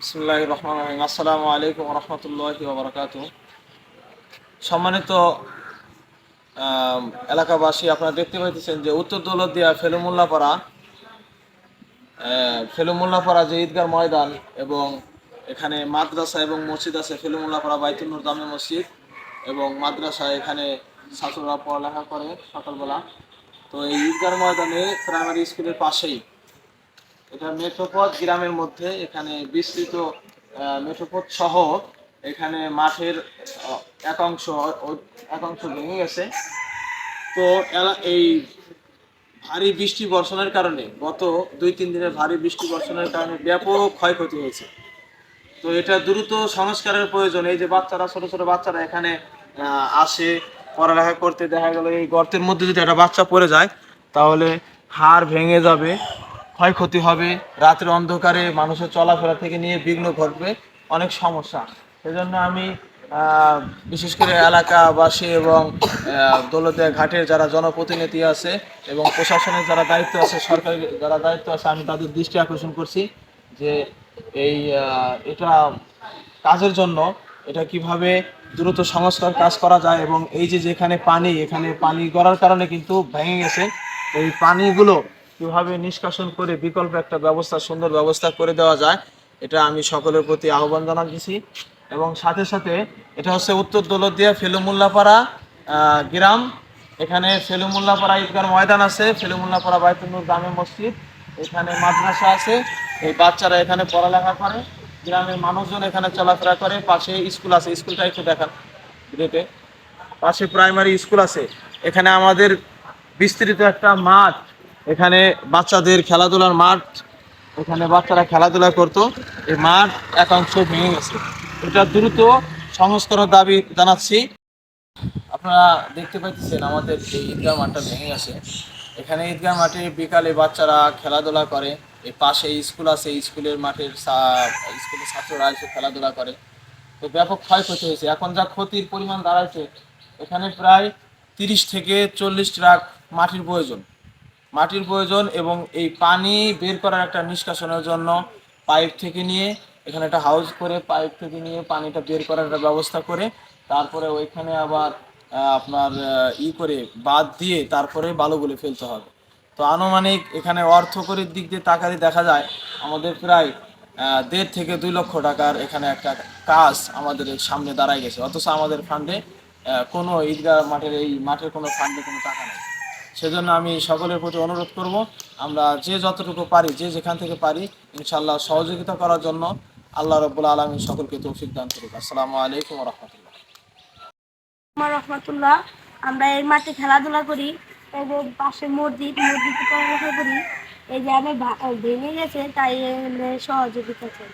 বিসমিল্লাহির রহমানির রহিম। আসসালামু আলাইকুম ওয়া রাহমাতুল্লাহি ওয়া বারাকাতুহু। সম্মানিত আম, এলাকাবাসী, আপনারা দেখতে পাইতেছেন যে উত্তর দৌলতদিয়া ফেলুমুল্লাপাড়া যে ঈদগাহ ময়দান এবং এখানে মাদ্রাসা এবং মসজিদ আছে। ফেলুমুল্লাপাড়া বাইতুল নূর জামে মসজিদ এবং মাদ্রাসা, এখানে ছাত্ররা পড়ালেখা করে সকালবেলা। তো এই ঈদগাহ ময়দানে প্রাইমারি স্কুলের পাশেই এটা মেঠোপথ গ্রামের মধ্যে, এখানে বিস্তৃত মেঠোপথ সহ এখানে মাঠের একাংশ একাংশ ভেঙে গেছে। তো এই ভারী বৃষ্টি বর্ষণের কারণে, গত 2-3 দিনের ভারী বৃষ্টি বর্ষণের কারণে ব্যাপক ক্ষয়ক্ষতি হয়েছে। তো এটা দ্রুত সংস্কারের প্রয়োজন। এই যে বাচ্চারা, ছোট ছোট বাচ্চারা এখানে আসে পড়ালেখা করতে, দেখা গেল এই গর্তের মধ্যে যদি একটা বাচ্চা পড়ে যায় তাহলে হাড় ভেঙে যাবে, ক্ষয়ক্ষতি হবে, রাতের অন্ধকারে মানুষের চলাফেরা থেকে নিয়ে বিঘ্ন ঘটবে, অনেক সমস্যা। সেজন্য আমি বিশেষ করে এলাকাবাসী এবং দৌলতদিয়া ঘাটের যারা জনপ্রতিনিধি আছে এবং প্রশাসনের যারা দায়িত্ব আছে, সরকারি যারা দায়িত্ব আছে, আমি তাদের দৃষ্টি আকর্ষণ করছি যে এই এটা কাজের জন্য এটা কিভাবে দ্রুত সংস্কার কাজ করা যায় এবং এই যে যেখানে পানি, এখানে পানি গড়ার কারণে কিন্তু ভেঙে গেছে, এই পানিগুলো কিভাবে নিষ্কাশন করে বিকল্প একটা ব্যবস্থা, সুন্দর ব্যবস্থা করে দেওয়া যায়, এটা আমি সকলের প্রতি আহ্বান জানাচ্ছি। এবং সাথে সাথে এটা হচ্ছে উত্তর দৌলতদিয়া ফেলুমুল্লাপাড়া গ্রাম। এখানে ফেলুমুল্লাপাড়া ঈদগাহ ময়দান আছে, ফেলুমুল্লাপাড়া বাইতুল নূর জামে মসজিদ, এখানে মাদ্রাসা আছে, এই বাচ্চারা এখানে পড়ালেখা করে, গ্রামের মানুষজন এখানে চলাফেরা করে, পাশে স্কুল আছে, স্কুলটা একটু দেখান ভিডিওতে। পাশে প্রাইমারি স্কুল আছে, এখানে আমাদের বিস্তৃত একটা মাঠ, এখানে বাচ্চাদের খেলাধুলার মাঠ, এখানে বাচ্চারা খেলাধুলা করতো, এই মাঠ একাংশ ভেঙে গেছে। এটা দ্রুত সংস্কারের দাবি জানাচ্ছি। আপনারা দেখতে পাইতেছেন আমাদের এই ঈদগাহ মাঠটা ভেঙে গেছে। এখানে ঈদগাহ মাঠে বিকালে বাচ্চারা খেলাধুলা করে, এই পাশে স্কুল আছে, স্কুলের মাঠের স্কুলের ছাত্ররা এসে খেলাধুলা করে। তো ব্যাপক ক্ষয়ক্ষতি হয়েছে। এখন যা ক্ষতির পরিমাণ দাঁড়াচ্ছে, এখানে প্রায় 30 থেকে 40 ট্রাক মাটির প্রয়োজন এবং এই পানি বের করার একটা নিষ্কাশনের জন্য পাইপ থেকে নিয়ে এখানে একটা হাউস করে, পাইপ থেকে নিয়ে পানিটা বের করার একটা ব্যবস্থা করে, তারপরে ওইখানে আবার আপনার করে বাঁধ দিয়ে তারপরে বালুগুলো ফেলতে হবে। তো আনুমানিক এখানে অর্থকরীর দিক দিয়ে তাকালে দেখা যায় আমাদের প্রায় 1.5 থেকে 2 লক্ষ টাকার এখানে একটা কাজ আমাদের সামনে দাঁড়ায় গেছে, অথচ আমাদের ফান্ডে কোনো ঈদগাহ মাঠের এই মাঠের কোনো ফান্ডে কোনো টাকা নেই। সেজন্য আমি সকলের প্রতি অনুরোধ করব, আমরা যে যতটুকু পারি, যে যেখান থেকে পারি, ইনশাআল্লাহ সহযোগিতা করার জন্য। আল্লাহ রাব্বুল আলামিন সকলকে তৌফিক দান করুক। আসসালামু আলাইকুম ওয়া রাহমাতুল্লাহ। রহমতুল্লাহ। আমরা এই মাঠে খেলাধুলা করি, এই যে পাশে মসজিদে পড়ালেখা করি। এই যে আমি ভেঙে গেছে তাই সহযোগিতা চাই।